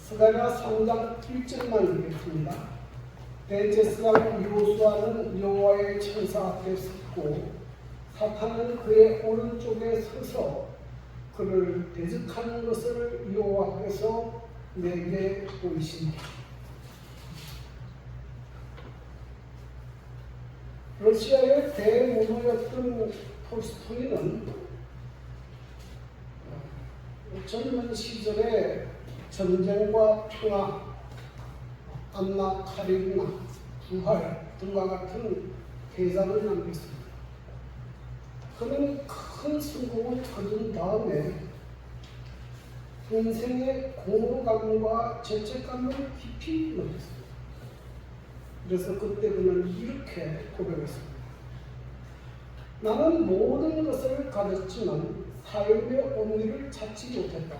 스가랴 3장 1절만 읽겠습니다. 대제사장 여호수아는 여호와의 천사 앞에 섰고 사탄은 그의 오른쪽에 서서 그를 대적하는 것을 여호와께서 내게 보이시니. 러시아의 대문호였던 톨스토이는 젊은 시절에 전쟁과 평화, 안나 카리나, 부활 등과 같은 대작을 남겼습니다. 그는 큰 성공을 거둔 다음에 인생의 공허감과 죄책감을 깊이 느꼈습니다. 그래서 그때 그는 이렇게 고백했습니다. 나는 모든 것을 가졌지만 삶의 의미를 찾지 못했다.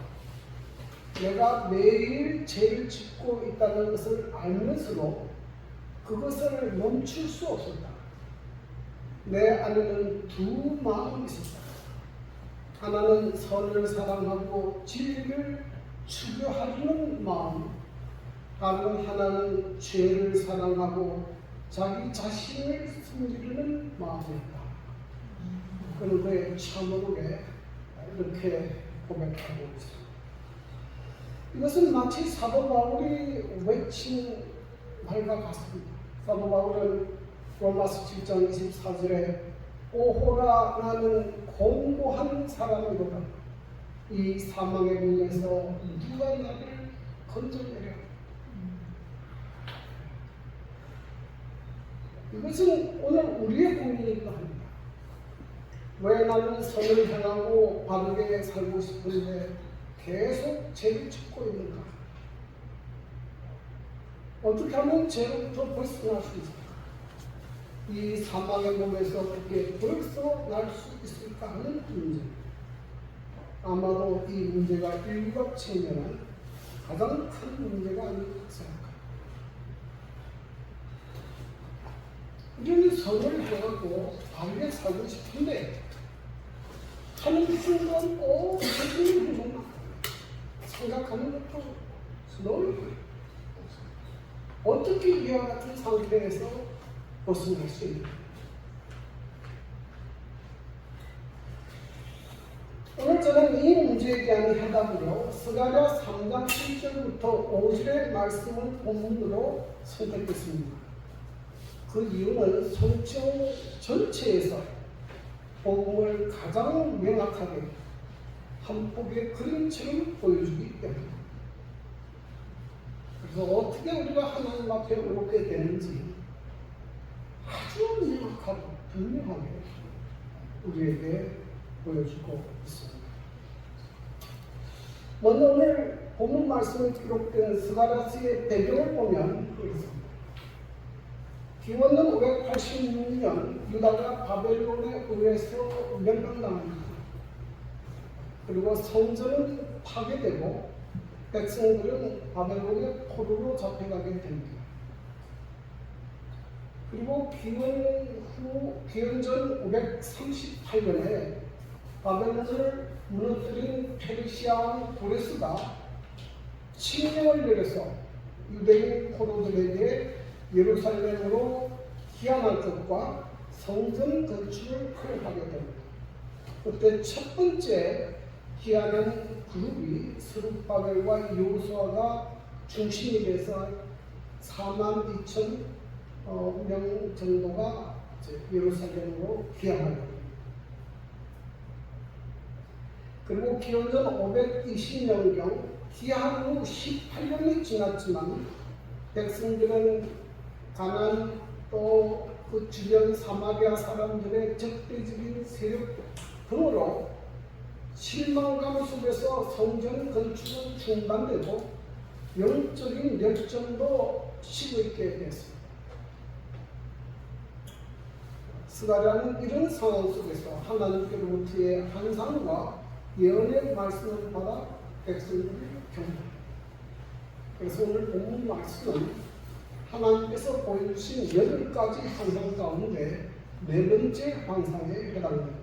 내가 매일 죄를 짓고 있다는 것을 알면서도 그것을 멈출 수 없었다. 내 안에는 두 마음이 있었다. 하나는 선을 사랑하고 진리를 추구하려는 마음, 다른 하나는 죄를 사랑하고 자기 자신을 숨기려는 마음이었다. 그는 그의 참으로에 이렇게 고백하고 있습니다. 이것은 마치 사도 바울이 외친 말과 같습니다. 사도 바울은 로마서 7장 24절에 오호라 나는 공고한 사람이로다. 이 사망의 문에서 누가 나를 건져내려. 이것은 오늘 우리의 고민이기도 합니다. 왜 나는 선을 향하고 바르게 살고 싶은데 계속 죄를 짓고 있는가? 어떻게 하면 죄로부터 벗어날 수 있을까? 이 사망의 몸에서 어떻게 벗어날 수 있을까 하는 문제. 아마도 이 문제가 인류가 측면한 가장 큰 문제가 아닐까 생각합니다. 우리는 선을 향하고 바르게 살고 싶은데 하는 순간 죄를 생각하는 것도 늘 어떻게 이와 같은 상태에서 벗어날 수 있는가? 오늘 저는 이 문제에 대한 해답으로 스가랴 3장 7절부터 5절의 말씀을 본문으로 선택했습니다. 그 이유는 성경 전체에서 복음을 가장 명확하게 한 폭의 그림처럼 보여주기 때문입니다. 그래서 어떻게 우리가 하나님 앞에 오게 되는지 아주 명확하고 분명하게 우리에게 보여주고 있습니다. 먼저 오늘 본문 말씀에 기록된 스가랴서의 배경을 보면 그렇습니다. 기원은 586년 유다가 바벨론에 의해서 멸망당합니다. 그리고 성전은 파괴되고 백성들은 바벨론의 포로로 잡혀가게 됩니다. 그리고 기원전 538년에 바벨론을 무너뜨린 페르시아 왕 고레스가 칙령을 내려서 유대인 포로들에게 예루살렘으로 귀환할 것과 성전 건축을 허용하게 됩니다. 그때 첫 번째 귀환한 그룹이 스룹바벨과 여호수아가 중심이 돼서 42,000명 정도가 예루살렘으로 귀환하게 됩니다. 그리고 기원전 520년경 귀환 후 18년이 지났지만 백성들은 가나안 또 그 주변 사마리아 사람들의 적대적인 세력 등으로 실망감 속에서 성전 건축은 중단되고 영적인 열정도 식고 있게 됐습니다. 스가랴는 이런 상황 속에서 하나님께로부터의 환상과 예언의 말씀을 받아 백성들을 격려합니다. 그래서 오늘 본문 말씀은 하나님께서 보여주신 8가지 환상 가운데 4번째 환상에 해당됩니다.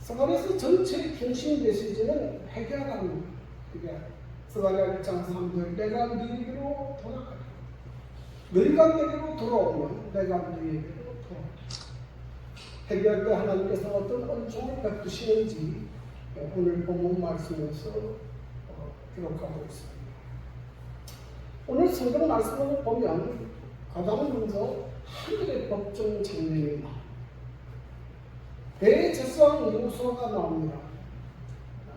스가랴서 전체의 중심 메시지는 회개하라는 겁니다. 스가랴 1장 3절 내가 너희에게로 돌아가리. 너희가 내게로 돌아오면 내가 너희에게로 돌아오리. 회개할 때 하나님께서 어떤 은총을 베푸시는지 오늘 본문 말씀에서 기록하고 있습니다. 오늘 성경 말씀을 보면 가장 먼저 하늘의 법정 장면이 나옵니다. 대제사장 여호수아가 나옵니다.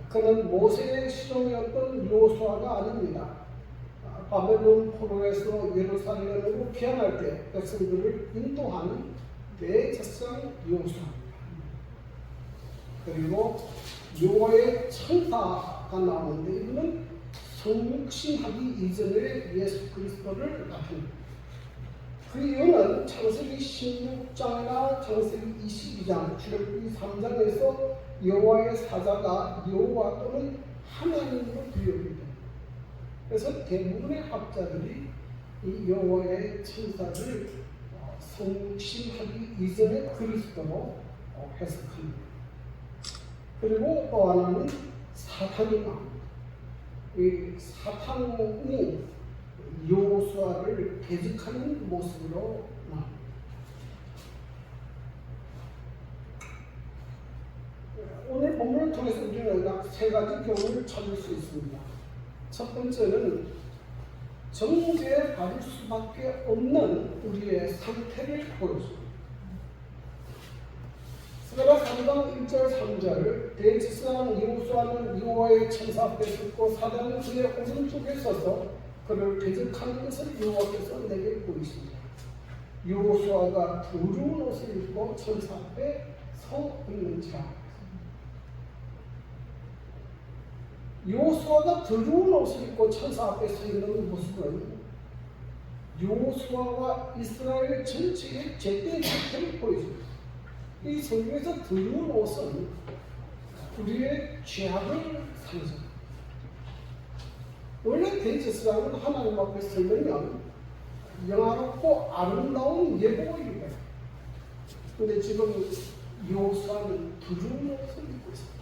그는 모세의 시종이었던 여호수아가 아닙니다. 바벨론 포로에서 예루살렘으로 귀환할 때 백성들을 인도하는 대제사장 여호수아입니다. 그리고 여호와의 천사가 나오는데 이는 성육신하기 이전의 예수 그리스도를 나타냅니다. 그 이유는 창세기 16장이나 창세기 22장, 출애굽기 3장에서 여호와의 사자가 여호와 또는 하나님으로 불리우기도. 그래서 대부분의 학자들이 이 여호와의 천사를 성육신하기 이전의 그리스도로 해석합니다. 그리고 또 하나는 사탄이 나옵니다. 이 사탄이 여호수아를 대적하는 모습으로 나옵니다. 오늘 본문을 통해서 우리는 약 세 가지 교훈을 찾을 수 있습니다. 첫 번째는 정죄에 받을 수밖에 없는 우리의 상태를 보여줍니다. 스가랴 3장 1절 3절 대제사장 여호수아는 여호와의 천사 앞에 섰고 사단은 그의 오른쪽에 서서 그를 대적하는 것을 여호와께서 내게 보이시니라. 여호수아가 두루운 옷을 입고 천사 앞에 서 있는지라. 여호수아가 두루운 옷을 입고 천사 앞에 서 있는 모습은 여호수아와 이스라엘 전체의 제때 상태를 보여줍니다. 이 성경에서 두루운 옷은 우리의 죄악을 상징합니다. 원래 대제사장은 하나님 앞에 서면 영화롭고 아름다운 예복입니다. 그런데 지금 여호수아는 두루운 옷을 입고 있습니다.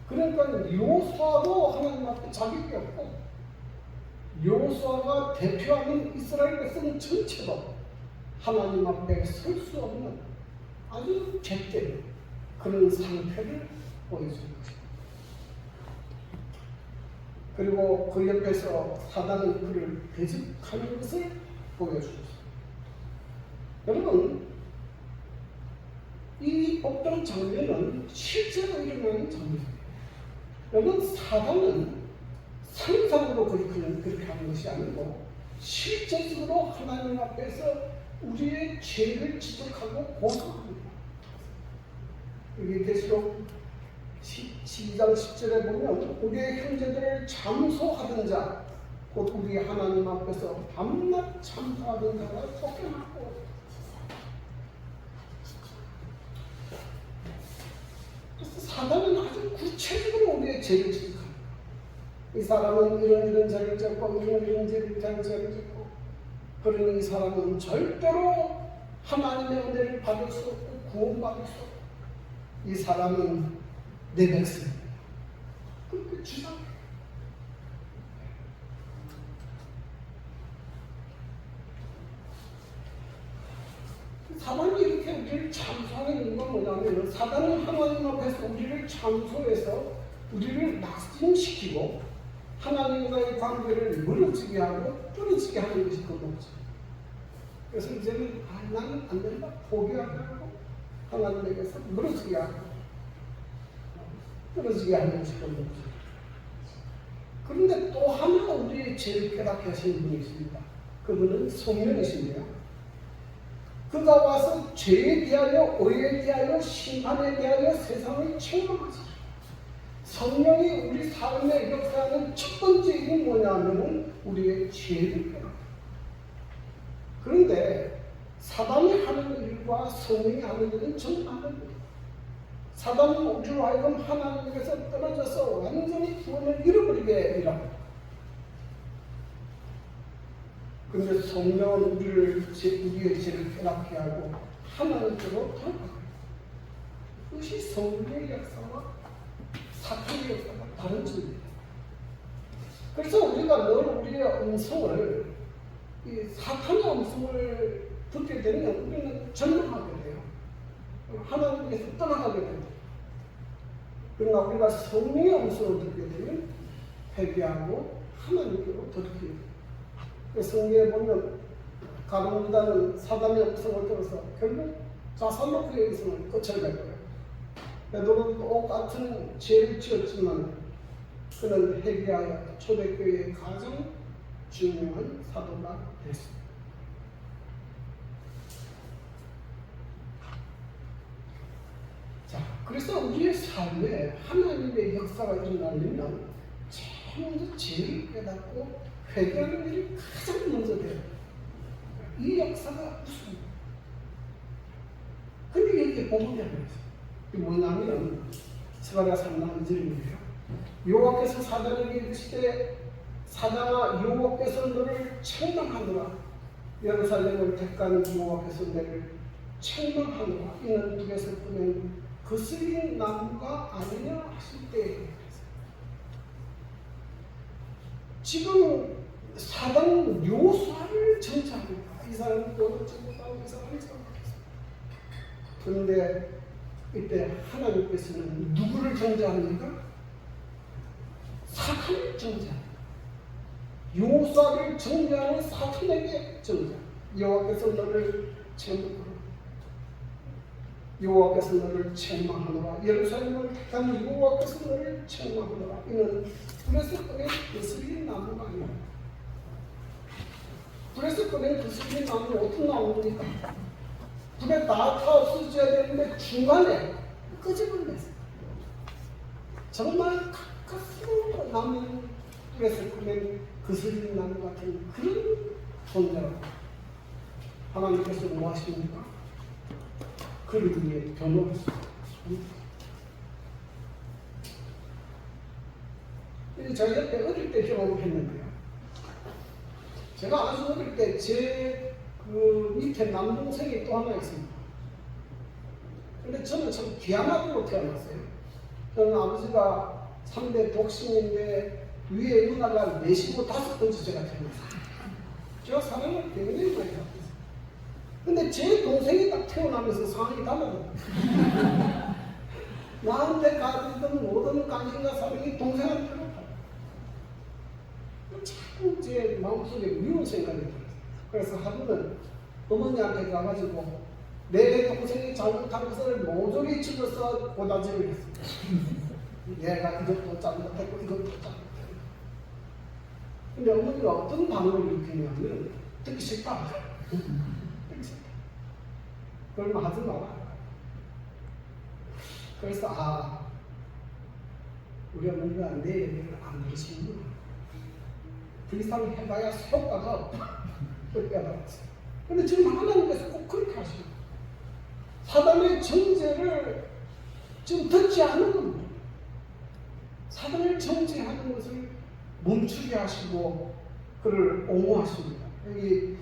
그러니까 여호수아도 하나님 앞에 자격이 없고 여호수아가 대표하는 이스라엘 백성 전체도 하나님 앞에 설 수 없는 아주 죄된 그런 상태를 보여주는 것입니다. 그리고 그 옆에서 사단은 그를 대적하는 것을 보여주었습니다. 여러분, 이 법정 장면은 실제로 일어나는 장면입니다. 여러분, 사단은 상상으로 그렇게 하는 것이 아니고 실제적으로 하나님 앞에서 우리의 죄를 지적하고 고소합니다. 여기 계시록 12장 10절에 보면 우리의 형제들을 참소하던 자, 곧 우리 하나님 앞에서 밤낮 참소하던 자가 쫓겨났고, 그래서 사단은 아주 구체적으로 우리의 죄를 지적합니다. 이 사람은 이런 죄를 짓고 이런 죄를 짓고, 그러니 이 사람은 절대로 하나님의 은혜를 받을 수 없고 구원받을 수 없고, 이 사람은 내 백성입니다. 그렇게 주장해요. 사단이 이렇게 우리를 참소하는 이유가 뭐냐면, 사단은 하나님 앞에서 우리를 참소해서 우리를 낙심시키고 하나님과의 관계를 무너지게 하고 끊어지게 하는 것이 그 목적. 그래서 이제는 나는 안 된다, 포기하고 하나님에게서 무너지게 하고 끊어지게 하는 것이 그 목적. 그런데 또 하나 우리의 죄를 깨닫게 하시는 분이 있습니다. 그분은 성령이십니다. 그가 와서 죄에 대하여, 의에 대하여, 심판에 대하여 세상을 책망하시죠. 성령이 우리 삶에 역사하는 첫 번째 일이 뭐냐면 우리의 죄를 깨닫는. 그런데 사단이 하는 일과 성령이 하는 일은 정반대입니다. 사단은 우리로 하여금 하나님께서 떨어져서 완전히 구원을 잃어버리게 일합니다. 그런데 성령은 우리의 죄를 깨닫게 하고 하나님께로 돌아가요. 그것이 성령의 역사와 사탄의 역사가 다른 점입니다. 그래서 우리가 늘 우리의 음성을, 이 사탄의 음성을 듣게 되면 우리는 절망하게 돼요. 하나님께서 떠나가게 됩니다. 그러나 우리가 성령의 음성을 듣게 되면 회개하고 하나님께로 돌이키게 돼요. 성경에 보면 가룟유다는 사단의 음성을 들어서 결국 자살로 그의 인생을 끝을 맺어요. 베드로도 똑같은 죄를 지었지만 그는 회개하여 초대교회의 가장 중요한 사도가 됐습니다. 자, 그래서 우리의 삶에 하나님의 역사가 일어나려면 제일 먼저 죄를 깨닫고 회개하는 일이 가장 먼저 돼요. 이 역사가 무슨? 근데 여기에 복음이 안 있어요. 이게 뭐냐면 스가랴 3장 2절인데요. 여호와께서 사단에게 이르시되 사단아 여호와께서 너를 책망하노라. 예루살렘을 택한 여호와께서 너를 책망하노라. 이는 북에서 보낸 그슬린 나무가 아니냐 하실 때에 지금 사단 요소를 정치합니다. 이 사람은 돈을 주고 싸우고 이 사람이 싸우고. 그런데 이때 하나님께서는 누구를 정죄합니까? 사탄을 정죄합니다. 요사를 정죄하는 사탄에게 정죄. 여호와께서 너를 책망하노라. 여호와께서 너를 책망하노라. 예루살렘을 택한 여호와께서 너를 책망하노라. 이는 불에서 꺼낸 그슬린 나무가 아니라. 불에서 꺼낸 그슬린 나무는 어떤 나무입니까? 불에 다 없어져야 되는데 중간에 끄집어냈어요. 정말 가까스로 남은 불에서 꺼낸 그슬린 나무 같은 그런 존재라고. 하나님께서 뭐 하십니까? 그를 위해 변호했습니다. 저희 옆에 어릴 때 경험했는데요. 제가 아주 어릴 때 제 그 밑에 남동생이 또 하나 있습니다. 근데 저는 참 귀한 아들로 태어났어요. 저는 아버지가 3대 독신인데 위에 누나가 45번째 제가 태어났어요. 제가 사랑을 굉장히 많이 받았어요. 근데 제 동생이 딱 태어나면서 상황이 달라졌어요. 나한테 가지던 모든 관심과 사랑이 동생한테 들어가요. 자꾸 제 마음속에 미운 생각이 들어요. 그래서 하루는 어머니한테 가가지고 내 동생이 잘못한 것을 모조리 집어서 고다짐을 했습니다. 얘가 이것도 잘못했고 이것도 잘못했고. 근데 어머니가 어떤 반응을 일으키냐면 듣기 싫다. 듣기 싫다. 그러면 하지 마라. 그래서 우리 어머니가 내 얘기를 안 들으시는구나. 그 이상 해봐야 효과가 없다. 그렇게 알았어요. 근데 지금 하나님께서 꼭 그렇게 하십니다. 사단의 정죄를 지금 듣지 않는 겁니다. 사단을 정죄하는 것을 멈추게 하시고 그를 옹호하십니다. 여기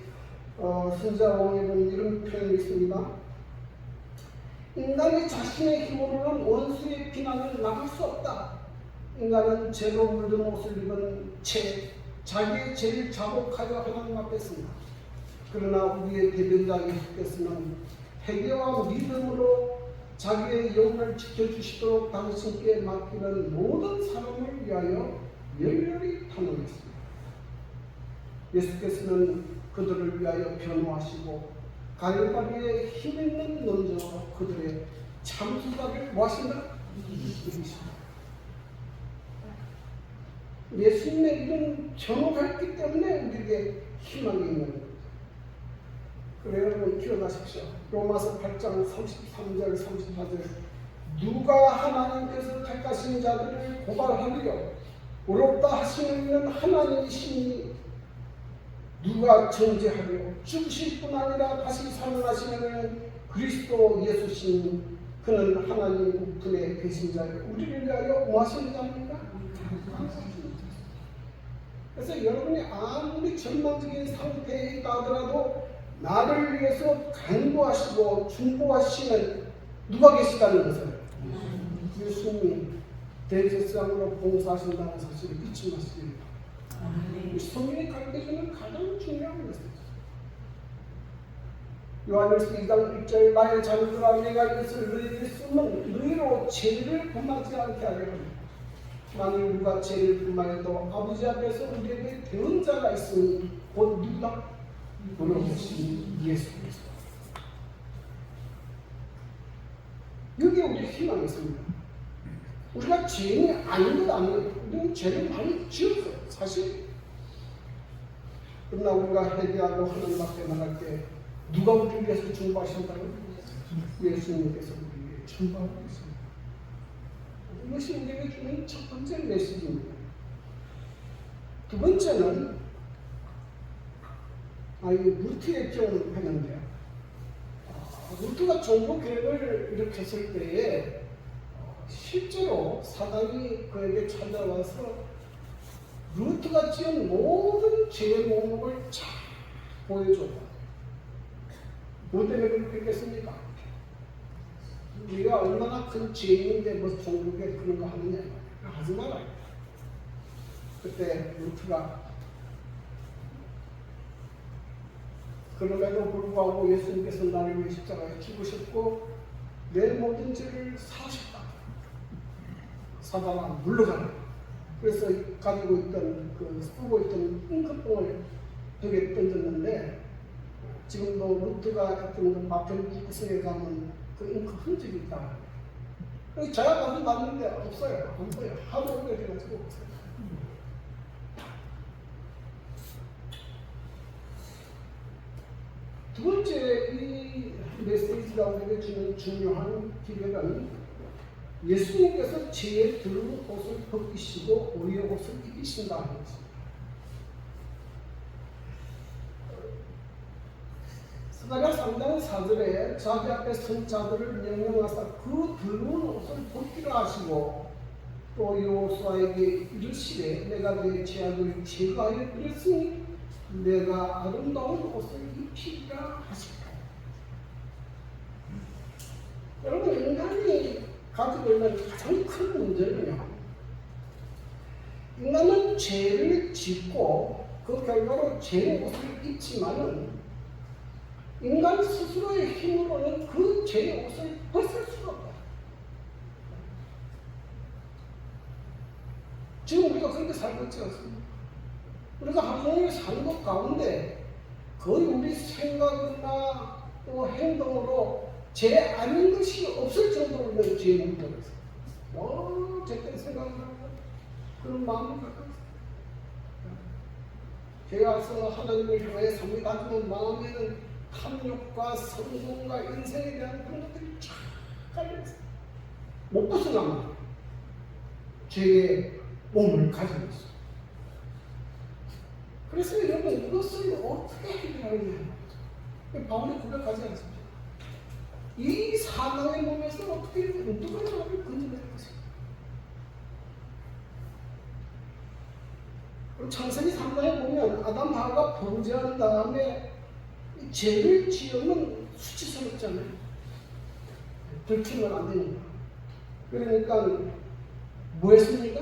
선지자왕에 보면 이런 표현이 있습니다. 인간이 자신의 힘으로는 원수의 비난을 막을 수 없다. 인간은 죄로 물든 옷을 입은 채 자기의 죄를 자복하여 하나님 앞에 씁니다. 그러나 우리의 대변자 예수께서는 회개와 믿음으로 자기의 영혼을 지켜주시도록 당신께 맡기는 모든 사람을 위하여 열렬히 탄원했습니다. 예수께서는 그들을 위하여 변호하시고 갈바리의 힘있는 논쟁으로 그들의 참수자를 뭐하신다? 이기십니다. 예수님의 이런 변호가 있기 때문에 우리에게 희망이 있는 겁니다. 그래요, 여러분 기억하십시오. 로마서 8장 33절 34절 누가 하나님께서 택하신 자들을 고발하리요 의롭다 하시는 이는 하나님이시니 누가 정죄하리요 죽으실 뿐 아니라 다시 살아나시는 그리스도 예수시니 그는 하나님 우편에 계신 자요 우리를 위하여 뭐 하시는 자입니까? 그래서 여러분이 아무리 절망적인 상태에 있다 하더라도 나를 위해서 간구하시고 중보하시는 누가 계시다는 것을 예수님이 대제사장으로 봉사하신다는 사실을 잊지 마시기 바랍니다. 성경이 가르쳐주는 가장 중요한 것이죠. 요한일서 2장 1절 나의 자녀들아 내가 이것을 너희에게 쓰면 너희로 죄를 범하지 않게 하려 합니다. 만일 우리가 죄를 범하여도 아버지 앞에서 우리에게 대언자가 있으니 곧 누구다? 우리 오신 예수 그리스도. 여기에 우리 희망이 있습니다. 우리가 죄인이 아닌 것 아니에요. 우리는 죄를 많이 지었어요. 사실. 그러나 우리가 회개하고 하나님 앞에 나갈 때 누가 우리를 위해서 중보하신다고요? 예수님께서 우리에게 중보하고 있습니다. 이것이 우리에게 주는 첫 번째 메시지입니다. 두 번째는 루트의 경우를 했는데요. 루트가 종교 계획을 일으켰을 때에 실제로 사단이 그에게 찾아와서 루트가 지은 모든 죄의 목록을 쫙 보여줬다. 뭐 때문에 그렇게 했겠습니까? 우리가 얼마나 큰 죄인인데 뭐 종교계 그런 거 하느냐. 하지 말아요. 그때 루트가 그럼에도 불구하고 예수님께서 나를 위해 십자가에 죽으셨고 내 모든 죄를 사하셨다. 사단아 물러가라. 그래서 가지고 있던 쓰고 있던 잉크봉을 벽에 던졌는데 지금도 루트가 했던 마편 구석에 가면 그 잉크 흔적이 있다. 제가 가서 봤는데 없어요. 안 보여요. 하도 오래돼가지고 없어요. 두 번째 이 메시지가 우리에게 주는 중요한 기회는 예수님께서 죄에 들은 옷을 벗기시고 우리의 옷을 입히신다는 것입니다. 스가랴 3장 4절에 자기 앞에 선 자들을 명령하사 그 들은 옷을 벗기라 하시고 또 여호수아에게 이르시되 내가 내 죄악을 제거하여 그랬으니 내가 아름다운 옷을 입히리라 하시고. 여러분 인간이 가지고 있는 가장 큰 문제는요, 인간은 죄를 짓고 그 결과로 죄의 옷을 입지만은 인간 스스로의 힘으로는 그 죄의 옷을 벗을 수가 없다. 지금 우리가 그렇게 살고 있지 않습니까? 우리가 하루 종일 사는 것 가운데 거의 우리 생각이나 또 행동으로 죄 아닌 것이 없을 정도로 우리는 죄에 묻어있어요. 제때 생각을 하고 그런 마음을 갖고 있어요. 죄가서 하나님을 향해 삽니다 하지만 마음에는 탐욕과 성공과 인생에 대한 그런 것들이 쫙 깔려있어요. 못 벗어납니다. 죄의 몸을 가지고 있어요. 그래서 여러분 이것을 어떻게 해결하느냐. 바울이 고백하지 않습니다. 이 사망의 몸에서 어떻게 누가 나를 건져낼 것인가. 창세기 3장에 보면 아담 하와가 범죄한 다음에 죄를 지으면 수치스럽잖아요. 들키면 안 되니까. 그러니까 뭐 했습니까?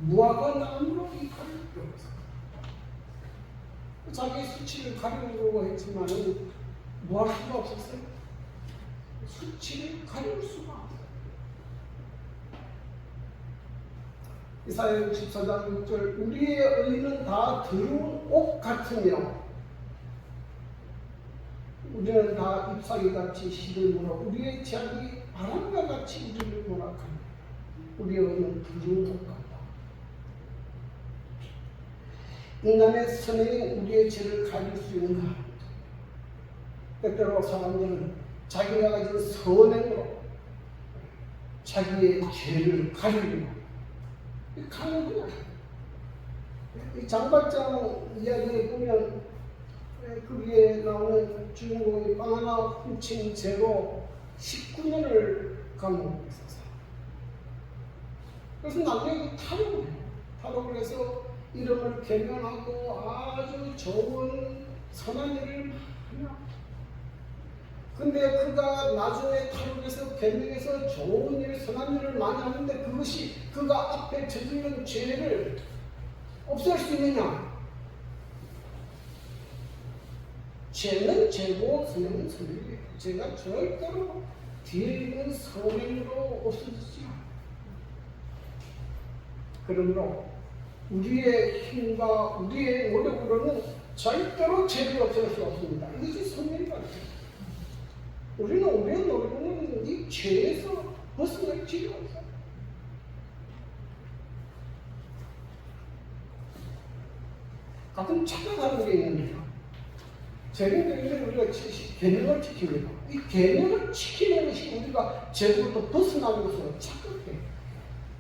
무화과 나무로 이 칼을 뼈었어요. 자기 수치를 가리려고 했지만 뭐 할 수가 없었어요. 수치를 가릴 수가 없어요. 이사야 64장 6절 우리의 의는 다 더러운 옷 같으며 우리는 다 잎사귀같이 시들므로 우리의 죄악이 바람과 같이 우리를 몰아가며 우리의 의는 더러운 옷 같다. 인간의 선행이 우리의 죄를 가릴 수 있는가? 때때로 사람들은 자기가 가진 선행으로 자기의 죄를 가리려고 가는 거야. 이 장발장 이야기에 보면 그 위에 나오는 주인공이 빵 하나 훔친 죄로 19년을 감옥에 있었어요. 그래서 나중에 탈옥을 해요. 탈옥을 해서 이름을 개명하고 아주 좋은 선한 일을 많이 하고 근데 그가 나중에 탈옥해서 개명해서 좋은 일, 선한 일을 많이 하는데 그것이 그가 앞에 저지른 죄를 없앨 수 있느냐? 죄는 죄고 선행은 선행이에요. 죄가 절대로 뒤에 있는 선행으로 없어지지 않아요. 그러므로 우리의 힘과 우리의 노력으로는 절대로 죄를 없앨 수 없습니다. 이것이 성령의 말이에요. 우리는 우리의 노력으로는 이 죄에서 벗어날 길이 없어요. 가끔 착각하는 게 있는데요. 죄는 우리가 계명을 지킵니다. 이 계명을 지키는 것이 우리가 죄로부터 벗어나는 것으로 착각해요.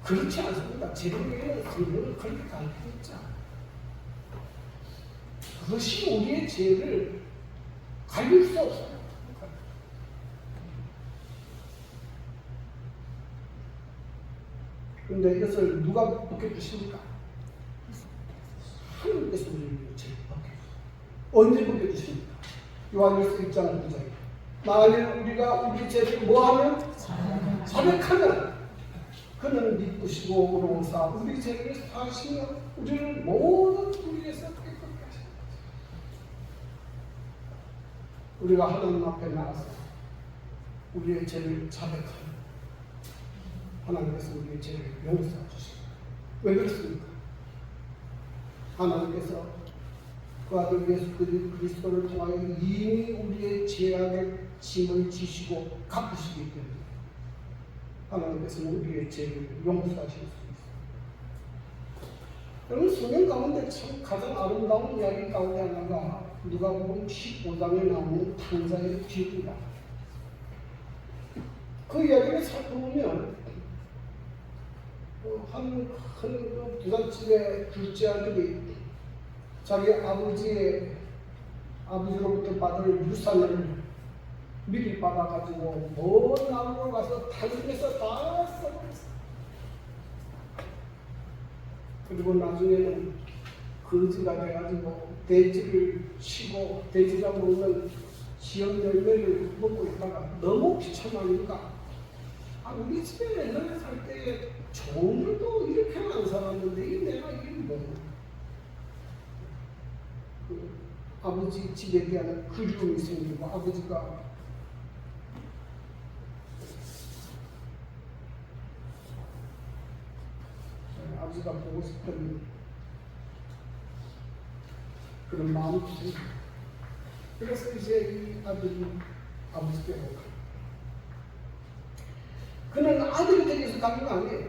그렇지 않습니다. 제대로는 성경을 그렇게 가르치고 있지 않아요. 그것이 우리의 죄를 가릴 수 없어요. 그런데 이것을 누가 벗겨주십니까? 하나님께서 우리를 죄를 벗겨주십니다. 언제 벗겨주십니까? 요한일서 1장 9절에 만일 우리가 우리 죄를 뭐하면? 자백하면 그는 믿으시고 의로우사 우리 죄를 사하시며 우리를 모든 불의에서 깨끗게 하십니다. 우리가 하나님 앞에 나가서 우리의 죄를 자백하면 하나님께서 우리의 죄를 용서해 주십니다. 왜 그렇습니까? 하나님께서 그 아들 예수 그리스도를 통하여 이미 우리의 죄악의 짐을 지시고 갚으시기 때문에 하나님께서는 우리의 죄를 용서하실 수 있습니다. 여러분 성경 가운데 참 가장 아름다운 이야기 가운데 하나가 누가복음 15장에 나오는 탕자의 비유입니다. 그 이야기를 살펴보면 한 큰 부잣집의 둘째 아들이 자기 아버지로부터 받을 유산을 미리 받아가지고 먼 나무로 가서 달에서 다 써버렸어요. 그리고 나중에는 거지가 돼가지고 돼지를 치고 돼지가 먹는 시험 열매를 먹고 있다가 너무 귀찮으니까 우리 집에 옛날에 살 때 좋은 것도 이렇게 안 살았는데 내가 이게 뭐야? 아버지 집에 대한 그리움이 생기고 아버지가 보고 싶은 그런 마음이 생깁니다. 그래서 이제 이 아들이 아버지께로 가요. 그는 아들이 되기 위해서 가는 거 아니에요.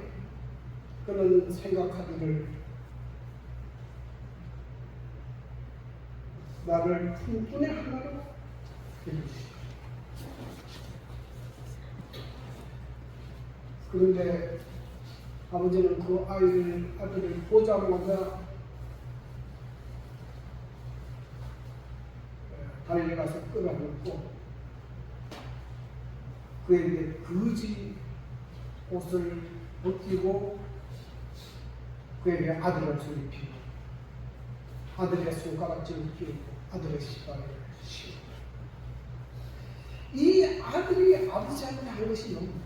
그는 생각하기를 나를 품꾼의 하나로 여기시오. 그런데 아버지는 그 아들을 보자마자 달려가서 끌어안고 그에게 거지 옷을 벗기고 그에게 아들 옷을 입히고 아들의 손가락질을 끼우고 아들의 시발을 씌우고 이 아들이 아버지한테 한 것이 뭡니까?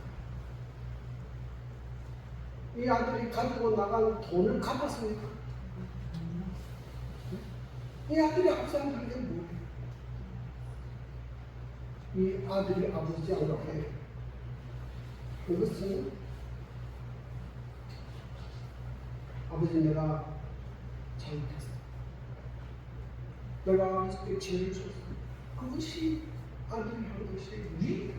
이 아들이 가지고 나간 돈을 갚았습니까? 이 아들이 아버지한테 한 게 뭐예요? 이 아들이 아버지한테 그것은 아버지 내가 잘못했어. 내가 아버지께 죄를 줬어. 그것이 아들이 한 것이 위입니다.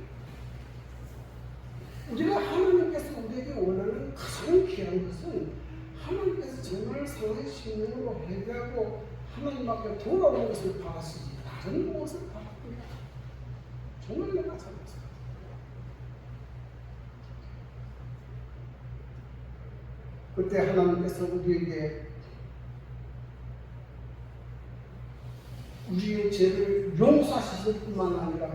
우리가 하나님께서 우리에게 원하는 가장 귀한 것은 하나님께서 정말 상한 심령으로 회개하고 하나님 앞에 돌아오는 것을 바라시지 다른 무엇을 바랍니다. 정말 내가 잘못했어. 그때 하나님께서 우리에게 우리의 죄를 용서하실 뿐만 아니라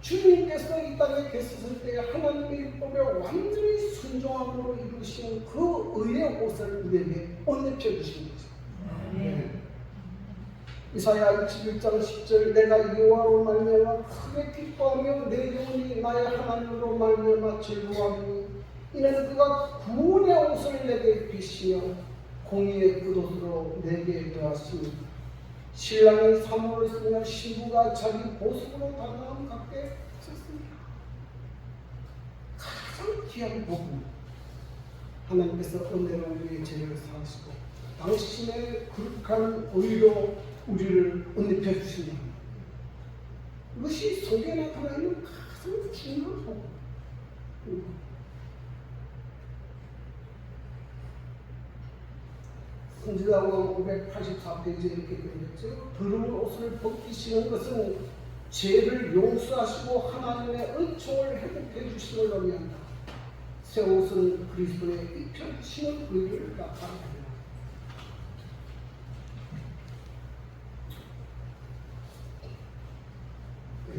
주님께서 이 땅에 계셨을 때 하나님의 율법에 완전히 순종함으로 이루신 그 의의 옷을 우리에게 옷입혀 주신 거죠. 네. 이사야 21장 10절 내가 여호와로 말미암아 크게 기뻐하며 내 영혼이 나의 하나님으로 말미암아 즐거워하니 이는 그가 구원의 옷을 내게 입히시며 공의의 끝옷으로 내게 되었으니 신랑이 사모를 쓰며 신부가 자기 보석으로 달라함 같게 썼습니다. 가장 귀한 복음, 하나님께서 은혜로 우리의 죄를 사하시고 당신의 거룩한 의로 우리를 은립해 주신다. 이것이 속에 나타나 있는 가장 중요한 복음. 성지자왕 584페이지에 이렇게 되어있죠. 더러운 옷을 벗기시는 것은 죄를 용서하시고 하나님의 은총을 회복해 주심을 의미한다. 새 옷은 그리스도의 입혀주시는 의를 나타냅니다.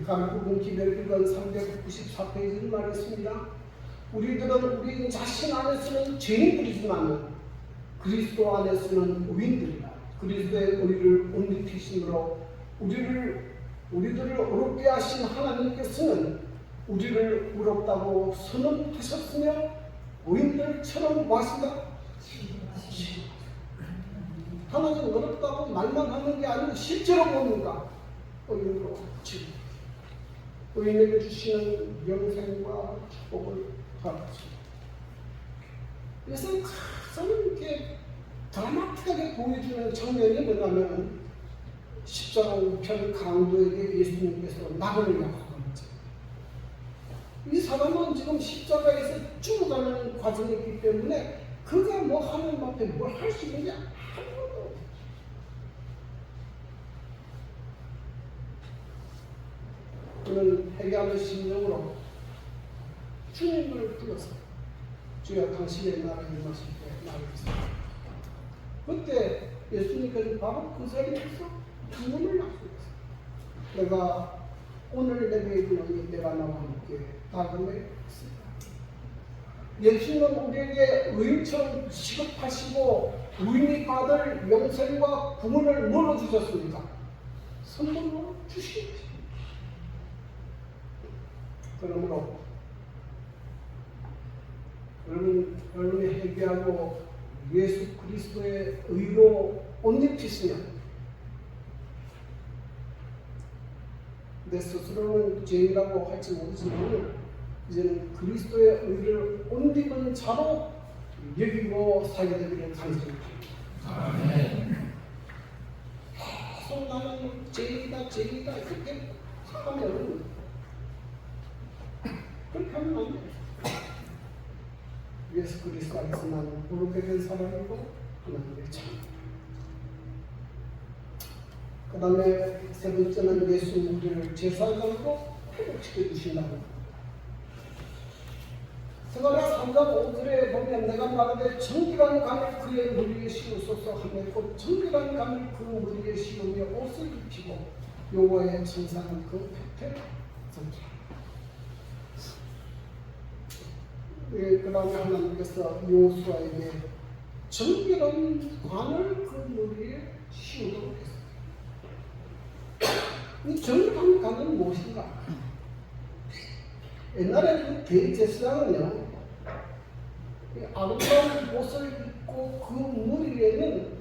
가르치고 기별기관 394페이지를 말했습니다. 우리들은 우리 자신 안에서는 죄인들이지만 그리스도 안에서는 의인들이다. 그리스도의 의를 옷 입히심으로 우리들을 의롭게 하신 하나님께서는 우리를 의롭다고 선언하셨으며 의인들처럼 하신다. 하나님 의롭다고 말만 하는 게 아니고 실제로 뭡니까? 의인으로 치료. 의인에게 주시는 영생과 축복을 받았습니다. 그래서 가장 이렇게 드라마틱하게 보여주는 장면이 뭐냐면 십자가 우편 강도에게 예수님께서 나그네를 약속한 거죠. 이 사람은 지금 십자가에서 죽어가는 과정이기 때문에 그가 뭐 하나님 앞에 뭘 할 수 있는 게 아무것도 없어요. 그는 회개하는 심정으로 주님을 불러서 주여 당신의 나라에 임하실 때 나를 주세요. 그때 예수님께서 바로 그 자리에서 주문을 약속했어요. 내가 오늘 내게 이르노니 내가 나와 함께 다음에 있습니다. 예수님은 우리에게 의인처럼 취급하시고 의인이 받을 영생과 구원을 뭐로 주셨습니까? 선물로 주신 것입니다. 그러므로 여러분이 회개하고 예수 그리스도의 의로 옷 입히시면 내 스스로는 죄인이라고 할지 모르지만 이제는 그리스도의 의를 옷 입은 자로 여기고 살게 되기를 간절히 바랍니다. 계속 나는 죄인이다 이렇게 하면 그렇게 하면 안 돼요. 예수 그리스도 안에서 나는 부르게 된 사람이고 하나님의 참. 그 다음에 세 번째는 예수 우리를 제사장으로 회복시켜 주신다고. 스가랴 3장 5절에 보면 내가 말하되 정결한 감을 그의 머리에 씌우소서 하며 곧 정결한 감을 그 머리에 씌우며 옷을 입히고 여호와의 천사는 그 곁에 서리라. 그 다음에 하나님께서 여호수아에게 정결한 관을 그 머리에 씌우도록 했습니다. 이 정결한 관은 무엇인가? 옛날에 그 대제사장은요, 아름다운 옷을 입고 그 머리에는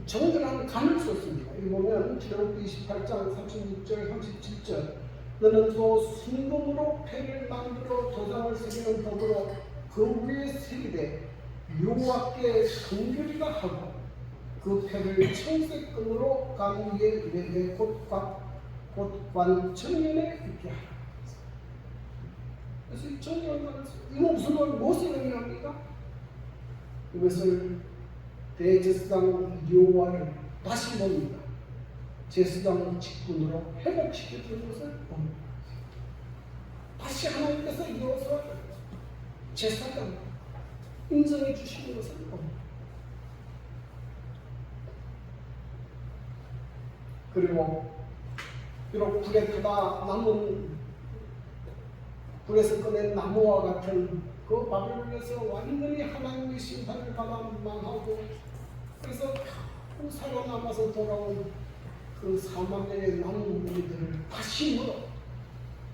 정결한 관을 썼습니다. 여기 보면 출애굽기 28장 36절 37절 너는 또 순금으로 패를 만들어 도장을 새기는 법으로 그 위에 새기되 여호와께 성결이라 하고 그 패를 청색끈으로 간 위에 내게 곧관 청년에 있게 하라. 그래서 이 청년은 이거 무엇을 의미합니까? 이것을 대제사장 여호와를 다시 봅니다. 제사장 직분으로 회복시켜주는 것을 봅니다. 다시 하나님께서 이어서 제사장 인정해 주시는 것을 봅니다. 그리고 비록 불에 타다 남은 불에서 꺼낸 나무와 같은 그 바벨론에서 완전히 하나님의 심판을 받아 망하고 그래서 겨우 살아남아서 돌아온 그 4만 명의 남은 무리들을 다시 물어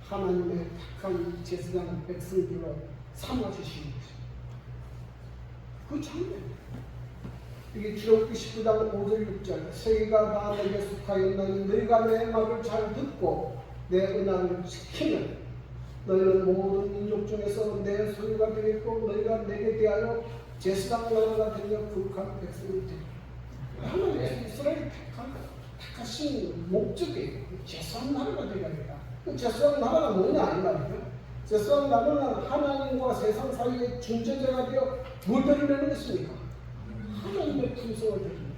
하나님의 택한 제사장 백성들로 삼아주시는 것입니다. 그 장면. 이게 출애굽기 19장 5절 6절 세계가 다 내게 속하였나니 너희가 내 말을 잘 듣고 내 언약을 지키면 너희는 모든 민족 중에서 내 소유가 되겠고 너희가 내게 대하여 제사장 나라가 되며 거룩한 백성이 되리라. 하나님께서 이스라엘이 택하신 목적이 제사장 나라가 되어야 된다. 그 제사장 나라가 뭐냐 이 말이죠. 제사장 나라는 하나님과 세상 사이의 중재자가 되어 뭘 드러내는 것입니까? 하나님의 품성을 드러내는 것입니다.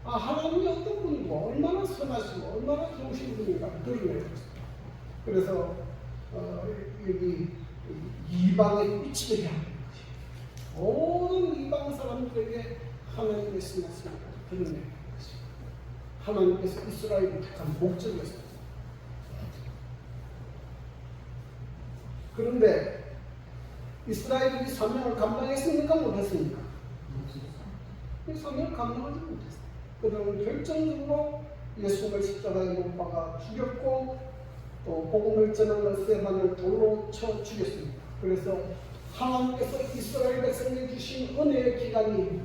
하나님이 어떤 분이고 얼마나 선하시고 얼마나 좋으신 분인가 드러내는 것입니다. 그래서 여기 이방의 빛이 되게 하는 것입니다. 모든 이방 사람들에게 하나님의 신하심을 드러내는 것입니다. 하나님께서 이스라엘을 택한 목적이었습니다. 그런데 이스라엘이 사명을 감당했습니까? 못했습니까? 이 사명을 감당하지 못했어요. 그들은 결정적으로 예수님을 십자가에 못 박아 죽였고 또 복음을 전하는 스데반을 돌로 쳐 죽였습니다. 그래서 하나님께서 이스라엘 백성에게 주신 은혜의 기간이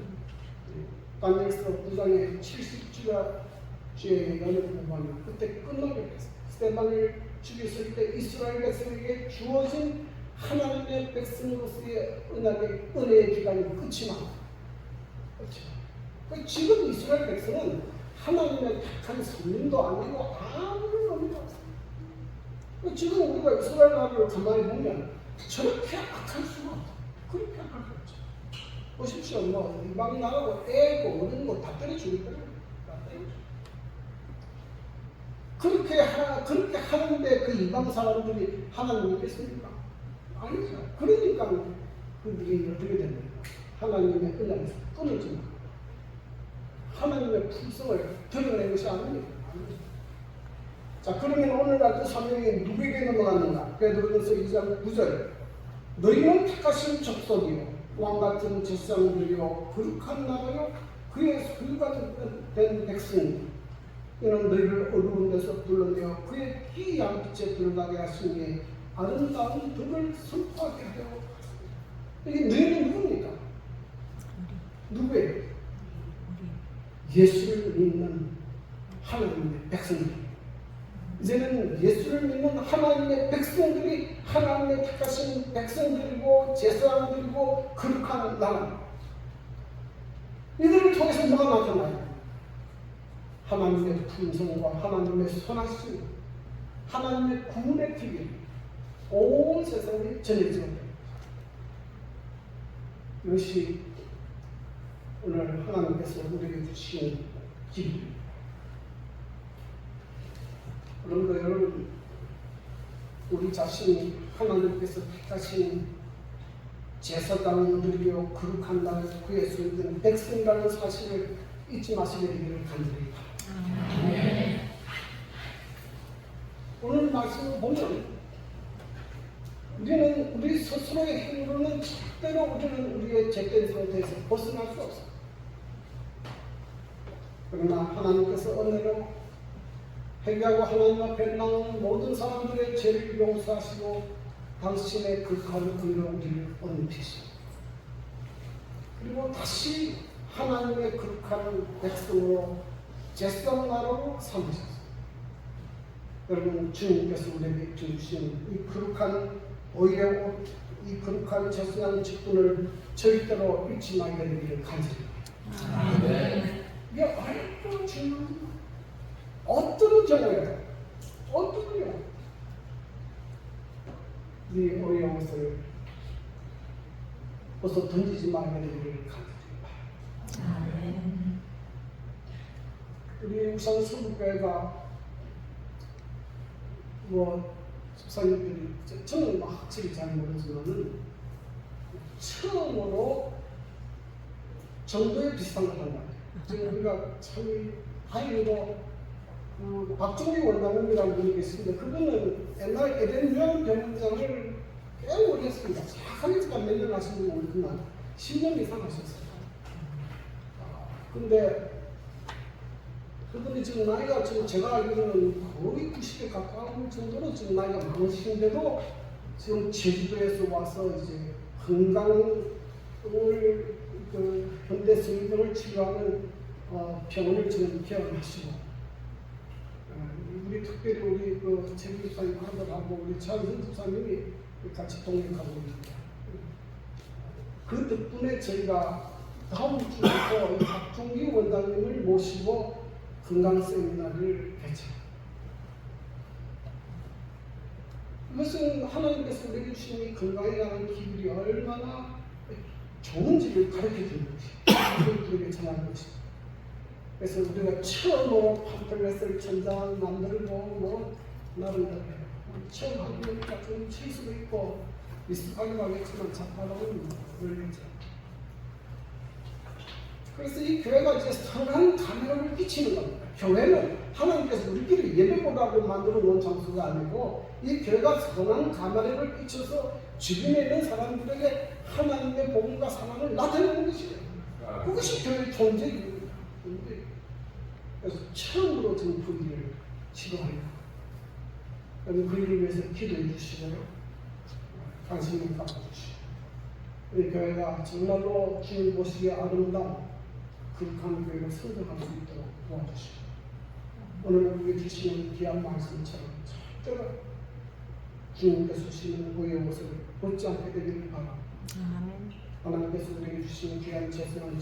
다니엘서 9장의 70주의 연을 공부하면 그때 끝나게 됐어요. 스데반을 죽였을 때 이스라엘 백성에게 주어진 하나님의 백성으로서의 은혜의 기간이 끝이 납니다. 그렇죠. 지금 이스라엘 백성은 하나님의 택한 선민도 아니고 아무런 의미가 없어요. 지금 우리가 이스라엘 나라를 가만히 보면 저렇게 악할 수가 없어요. 그렇게 악할 수 없죠. 보십시오. 이방 나라고 애고 어른고 다 때려 죽일 거예요. 그렇게 하는데 그 이방 사람들이 하나님 믿겠습니까? 아니죠. 그러니까 그들이 어떻게 됩니까? 하나님의 은혜에서 끊어집니다. 하나님의 품성을 드러낸 것이 아닙니다. 자, 그러면 오늘날 그 사명이 누구에게 넘어갔는가? 베드로전서 2장 9절 너희는 택하신 족속이요 왕같은 제사장들이요 거룩한 나라요 그의 소유가 된 백성이요 이는 너희를 어두운 데서 불러내어 그의 기이한 빛에 드러나게 하시니 아름다운 덕을 선포하게 하여. 이게 너희는 누굽니까? 누구예요? 예수를 믿는 하나님의 백성들. 이제는 예수를 믿는 하나님의 백성들이 하나님의 택하신 백성들이고 제사장들이고 거룩한 나라. 이들을 통해서 뭐가 나타나요? 하나님의 품성과 하나님의 선하심, 하나님의 구원의 길이 온 세상에 전해지게 됩니다. 이것이 오늘 하나님께서 우리에게 주신 길입니다. 그런데 여러분, 우리 자신이 하나님께서 택하신 제사장들이요 거룩한 나라 그의 소유된 백성이라는 사실을 잊지 마시게 되기를 간절히 바랍니다. 오늘 말씀을 보면 우리 스스로의 힘으로는 절대로 우리는 우리의 죄된 상태에서 벗어날 수 없어요. 그러나 하나님께서 은혜로 회개하고 하나님 앞에 나오는 모든 사람들의 죄를 용서하시고 당신의 극한 은혜로 우리를 얹히시고 그리고 다시 하나님의 극한 백성으로 제사장 나라로 삼으셨어요. 여러분, 주님께서 우리에게 주신 이 거룩한 오히려 이 거룩한 제사장 직분을 절대로 잊지 말게 되기를 간절합니다. 이게 얼마나 중요합니다. 어떤 경우에 어떤 경우 이 어려운 것을 벌써 던지지 말게 되기를 간절합니다. 우리 우선 서북교회가 집사님들이 저는 확실히 잘 모르지만은 처음으로 전도에 비슷한 걸 한 거예요. 지금 우리가 참 다행히도 박종기 원장님이라는 분이 계시는데 그분은 옛날 에덴 유한 병원장을 꽤 오래 했습니다. 하니까 몇 년 하시는지 모르지만 10년 이상 하셨어요. 근데 그분이 지금 나이가 제가 알기로는 거의 90에 가까운 정도로 지금 나이가 많으신데도 지금 제주도에서 와서 이제 건강을 그 현대 스님들을 치료하는 병원을 지금 개원하시고 우리 특별히 우리 그 최기사님 아들하고 우리 차은선 집사님이 같이 동행하고 있습니다. 그 덕분에 저희가 다음 주부터 이 박종기 원장님을 모시고 건강 세미나를 개최합니다. 이것은 하나님께서 우리에게 주신 이 건강에 관한 기술이 얼마나 좋은지를 가르쳐주는 것이 우리에게 전하는 것입니다. 그래서 우리가 처음으로 팜플렛을 천장 만들고 뭐 나름대로 처음 하는 거니까 좀 실수도 있고 미숙하기도 하겠지만 작가로는 원리죠. 그래서 이 교회가 이제 선한 감회를 끼치는 겁니다. 교회는 하나님께서 우리끼리 예배보다고 만들어 놓은 장소가 아니고 이 교회가 선한 감회를 끼쳐서 주변에 있는 사람들에게 하나님의 복음과 사랑을 나타내는 것이에요. 그것이 교회의 존재입니다. 그래서 처음으로 지금 그 일을 시도합니다. 그 일을 위해서 기도해 주시고요. 관심을 가져주시고 우리 교회가 정말로 주님 보시기에 아름다운 극한 교회를 선정할 수 있도록 도와주시고 오늘 우리에게 주시는 귀한 말씀처럼 절대로 주님께서 주시는 의의 옷을 벗지 않게 되기를 바랍니다. 하나님께서 우리에게 주시는 귀한 재성을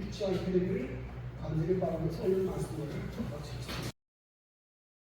잊지 않게 되기를 간절히 바라면서 오늘 말씀을 마치겠습니다.